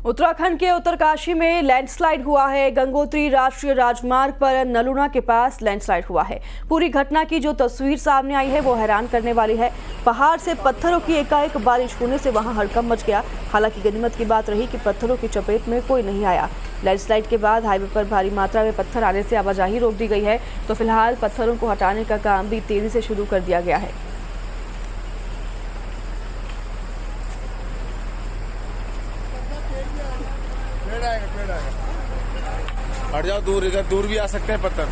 उत्तराखंड के उत्तरकाशी में लैंडस्लाइड हुआ है। गंगोत्री राष्ट्रीय राजमार्ग पर नलूना के पास लैंडस्लाइड हुआ है। पूरी घटना की जो तस्वीर सामने आई है वो हैरान करने वाली है। पहाड़ से पत्थरों की एकाएक बारिश होने से वहां हड़कंप मच गया। हालांकि गनीमत की बात रही कि पत्थरों की चपेट में कोई नहीं आया। लैंडस्लाइड के बाद हाईवे पर भारी मात्रा में पत्थर आने से आवाजाही रोक दी गई है, तो फिलहाल पत्थरों को हटाने का काम भी तेजी से शुरू कर दिया गया है। हट जाओ दूर, इधर दूर भी आ सकते हैं पत्थर।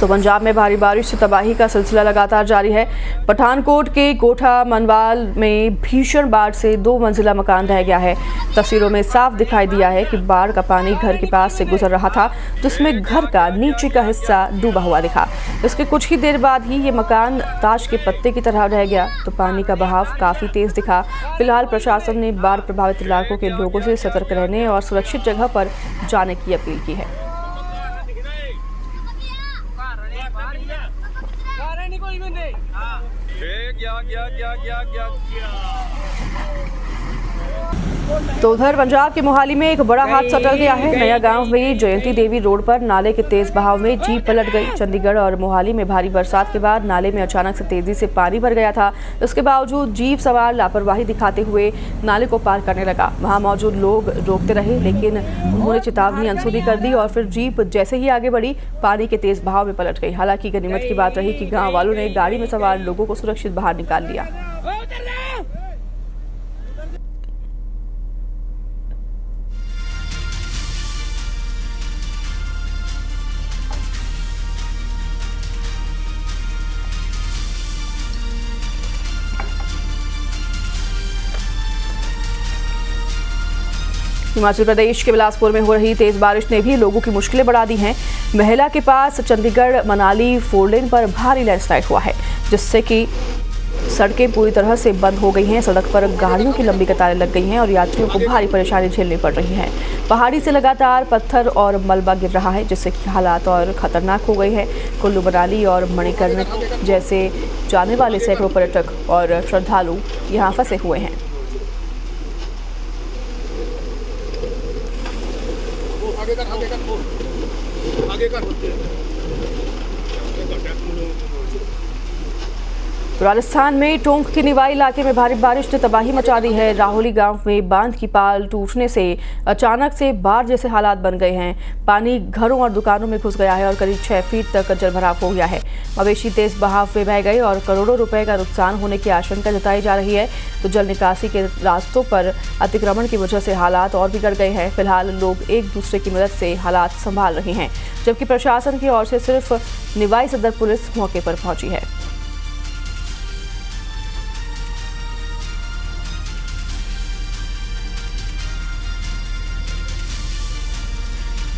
तो पंजाब में भारी बारिश से तबाही का सिलसिला लगातार जारी है। पठानकोट के कोठा मनवाल में भीषण बाढ़ से 2 मंजिला मकान ढह गया है। तस्वीरों में साफ दिखाई दिया है कि बाढ़ का पानी घर के पास से गुजर रहा था, जिसमें घर का नीचे का हिस्सा डूबा हुआ दिखा। इसके कुछ ही देर बाद ही ये मकान ताश के पत्ते की तरह ढह गया, तो पानी का बहाव काफी तेज दिखा। फिलहाल प्रशासन ने बाढ़ प्रभावित इलाकों के लोगों से सतर्क रहने और सुरक्षित जगह पर जाने की अपील की है। तो उधर पंजाब के मोहाली में एक बड़ा हादसा टल गया है। नया गांव में जयंती देवी रोड पर नाले के तेज बहाव में जीप पलट गई। चंडीगढ़ और मोहाली में भारी बरसात के बाद नाले में अचानक से तेजी से पानी भर गया था। इसके बावजूद जीप सवार लापरवाही दिखाते हुए नाले को पार करने लगा। वहां मौजूद लोग रोकते रहे, लेकिन उन्होंने चेतावनी अनसुनी कर दी और फिर जीप जैसे ही आगे बढ़ी, पानी के तेज बहाव में पलट गई। हालांकि गनीमत की बात रही कि गाँव वालों ने गाड़ी में सवार लोगों को सुरक्षित बाहर निकाल लिया। हिमाचल प्रदेश के बिलासपुर में हो रही तेज बारिश ने भी लोगों की मुश्किलें बढ़ा दी हैं। महिला के पास चंडीगढ़ मनाली 4 लेन पर भारी लैंडस्लाइड हुआ है, जिससे कि सड़कें पूरी तरह से बंद हो गई हैं। सड़क पर गाड़ियों की लंबी कतारें लग गई हैं और यात्रियों को भारी परेशानी झेलनी पड़ रही है। पहाड़ी से लगातार पत्थर और मलबा गिर रहा है, जिससे कि हालात और खतरनाक हो गई है। कुल्लू मनाली और मणिकर्ण जैसे जाने वाले सैकड़ों पर्यटक और श्रद्धालु यहाँ फंसे हुए हैं। तो राजस्थान में टोंक के निवाई इलाके में भारी बारिश ने तबाही मचा दी है। राहोली गांव में बांध की पाल टूटने से अचानक से बाढ़ जैसे हालात बन गए हैं। पानी घरों और दुकानों में घुस गया है और करीब 6 फीट तक जलभराव हो गया है। मवेशी तेज बहाव में बह गए और करोड़ों रुपए का नुकसान होने की आशंका जताई जा रही है। तो जल निकासी के रास्तों पर अतिक्रमण की वजह से हालात और बिगड़ गए हैं। फिलहाल लोग एक दूसरे की मदद से हालात संभाल रहे हैं, जबकि प्रशासन की ओर से सिर्फ निवाई सदर पुलिस मौके पर पहुंची है।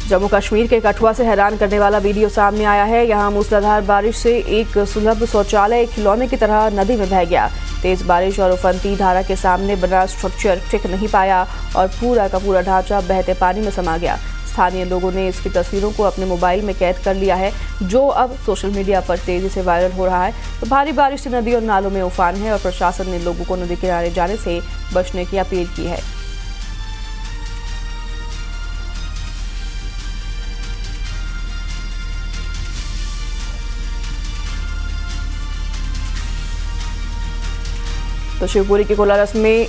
जम्मू कश्मीर के कठुआ से हैरान करने वाला वीडियो सामने आया है। यहां मूसलाधार बारिश से एक सुलभ शौचालय खिलौने की तरह नदी में बह गया। तेज बारिश और उफनती धारा के सामने बना स्ट्रक्चर टिक नहीं पाया और पूरा का पूरा ढांचा बहते पानी में समा गया। स्थानीय लोगों ने इसकी तस्वीरों को अपने मोबाइल में कैद कर लिया है, जो अब सोशल मीडिया पर तेजी से वायरल हो रहा है। तो भारी बारिश से नदी और नालों में उफान है और प्रशासन ने लोगों को नदी किनारे जाने से बचने की अपील की है। तो शिवपुरी के कोलारस में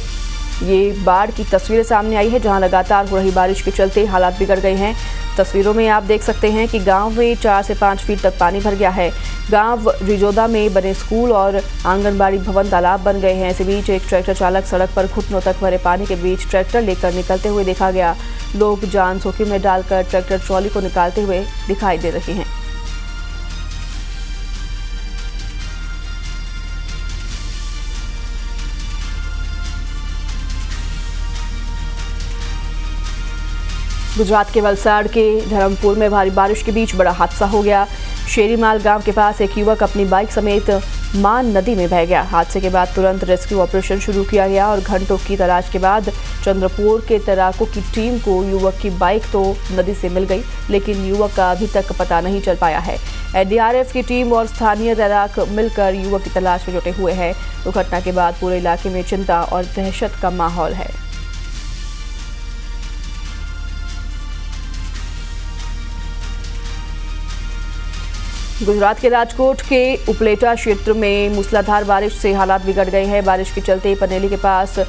ये बाढ़ की तस्वीरें सामने आई है, जहां लगातार हो रही बारिश के चलते हालात बिगड़ गए हैं। तस्वीरों में आप देख सकते हैं कि गांव में 4 से 5 फीट तक पानी भर गया है। गांव रिजोदा में बने स्कूल और आंगनबाड़ी भवन तालाब बन गए हैं। इसी बीच एक ट्रैक्टर चालक सड़क पर घुटनों तक भरे पानी के बीच ट्रैक्टर लेकर निकलते हुए देखा गया। लोग जान जोखिम में डालकर ट्रैक्टर ट्रॉली को निकालते हुए दिखाई दे रहे हैं। गुजरात के वलसाड़ के धर्मपुर में भारी बारिश के बीच बड़ा हादसा हो गया। शेरीमाल गांव के पास एक युवक अपनी बाइक समेत मान नदी में बह गया। हादसे के बाद तुरंत रेस्क्यू ऑपरेशन शुरू किया गया और घंटों की तलाश के बाद चंद्रपुर के तैराकों की टीम को युवक की बाइक तो नदी से मिल गई, लेकिन युवक का अभी तक पता नहीं चल पाया है। एनडीआरएफ की टीम और स्थानीय तैराक मिलकर युवक की तलाश में जुटे हुए हैं। तो घटना के बाद पूरे इलाके में चिंता और दहशत का माहौल है। गुजरात के राजकोट के उपलेटा क्षेत्र में मूसलाधार बारिश से हालात बिगड़ गए हैं। बारिश के चलते पनेली के पास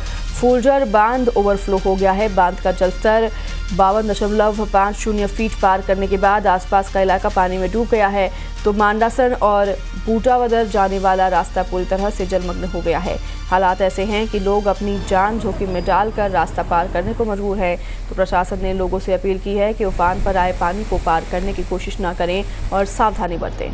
फुलझर बांध ओवरफ्लो हो गया है। बांध का जलस्तर 52.50 फीट पार करने के बाद आसपास का इलाका पानी में डूब गया है। तो मांडासन और बूटावदर जाने वाला रास्ता पूरी तरह से जलमग्न हो गया है। हालात ऐसे हैं कि लोग अपनी जान जोखिम में डालकर रास्ता पार करने को मजबूर है। तो प्रशासन ने लोगों से अपील की है कि उफान पर आए पानी को पार करने की कोशिश न करें और सावधानी बरतें।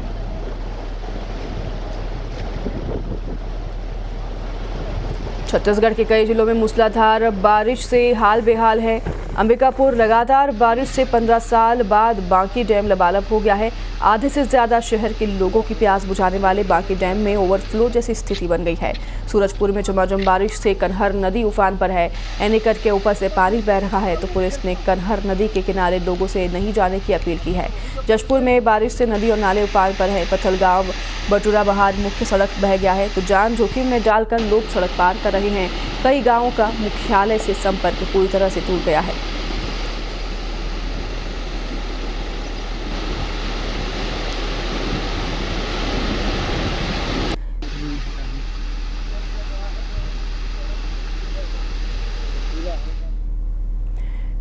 छत्तीसगढ़ के कई जिलों में मूसलाधार बारिश से हाल बेहाल है। अंबिकापुर लगातार बारिश से 15 साल बाद बांकी डैम लबालब हो गया है। आधे से ज्यादा शहर के लोगों की प्यास बुझाने वाले बांकी डैम में ओवरफ्लो जैसी स्थिति बन गई है। सूरजपुर में झमाझम बारिश से कन्हर नदी उफान पर है। एनीकट के ऊपर से पानी बह रहा है। तो पुलिस ने कन्हर नदी के किनारे लोगों से नहीं जाने की अपील की है। जशपुर में बारिश से नदी और नाले उफान पर है। पथलगांव बटुरा बहार मुख्य सड़क बह गया है। तो जान जोखिम में डालकर लोग सड़क पार कर रहे हैं। कई गांवों का मुख्यालय से संपर्क पूरी तरह से टूट गया है।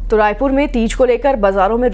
तो रायपुर में तीज को लेकर बाजारों में